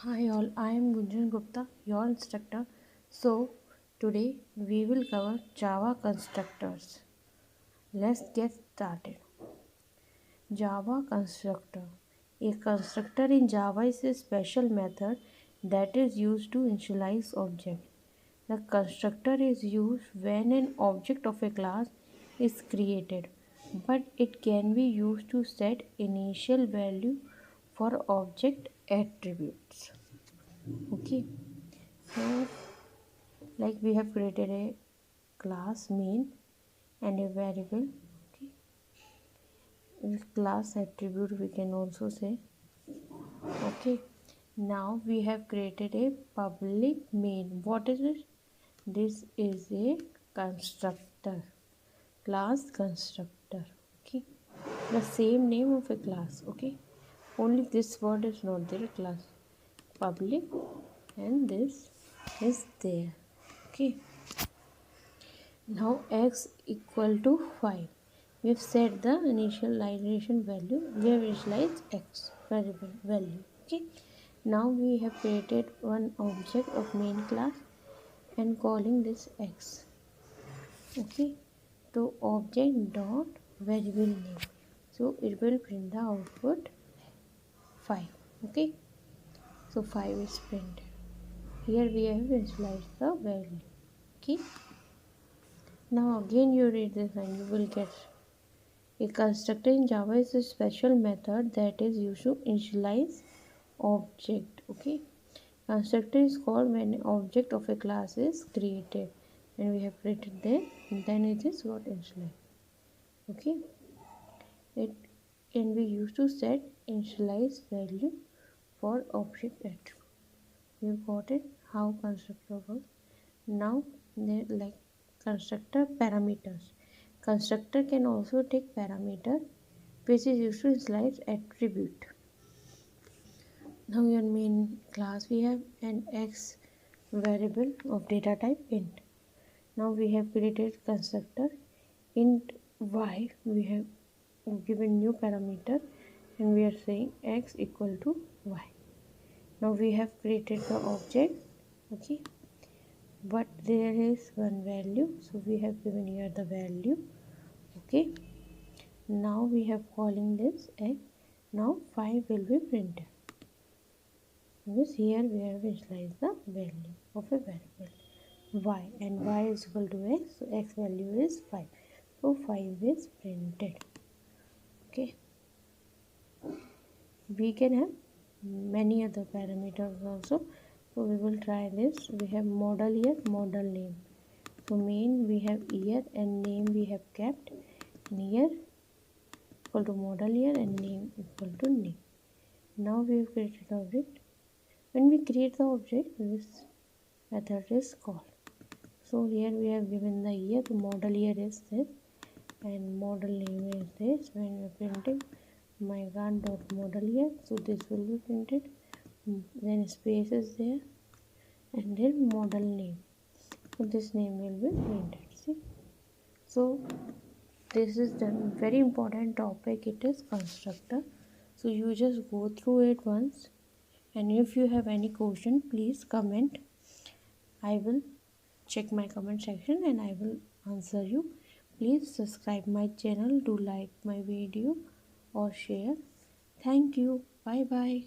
Hi all, I am Gunjan Gupta, your instructor. So, today we will cover Java constructors. Let's get started. Java constructor. A constructor in Java is a special method that is used to initialize object. The constructor is used when an object of a class is created, but it can be used to set initial value for object attributes. Okay, so like we have created a class main and a variable. Okay, with class attribute we can also say. Okay, now we have created a public main. What is it? This is a constructor, class constructor. Okay, the same name of a class. Okay, only this word is not there, class public, and this is there. Okay, now x equal to 5. We've set the initialization value. We have initialized x variable value. Okay. Now we have created one object of main class and calling this x. Okay. So object dot variable name. So it will print the output 5. Okay. So 5 is printed. Here we have initialized the value. Okay. Now again you read this and you will get a constructor in Java is a special method that is used to initialize object. Okay, constructor is called when an object of a class is created, and we have created there. Then it is got initialized. Okay, it can be used to set initialize value for object attribute. We got it. How constructor works. Now they like constructor parameters. Constructor can also take parameter which is used to initialize attribute. Now in main class we have an x variable of data type int. Now we have created constructor int y. We have given new parameter and we are saying x equal to y. Now we have created the object. Okay, but there is one value, so we have given here the value. Okay, now we have calling this x. Now 5 will be printed because here we have initialized the value of a variable y, and y is equal to x, so x value is 5, so 5 is printed. Okay, we can have many other parameters also, so we will try this. We have model here, model name. So main we have year and name we have kept, year equal to model year and name equal to name. Now we have created the object. When we create the object, this method is called. So here we have given the year, the model year is this and model name is this. When we are printing my model year, so this will be printed, then space is there and then model name, so this name will be printed. See, so this is the very important topic, it is constructor. So you just go through it once, and if you have any question please comment. I will check my comment section and I will answer you. Please subscribe my channel, do like my video or share. Thank you. Bye bye.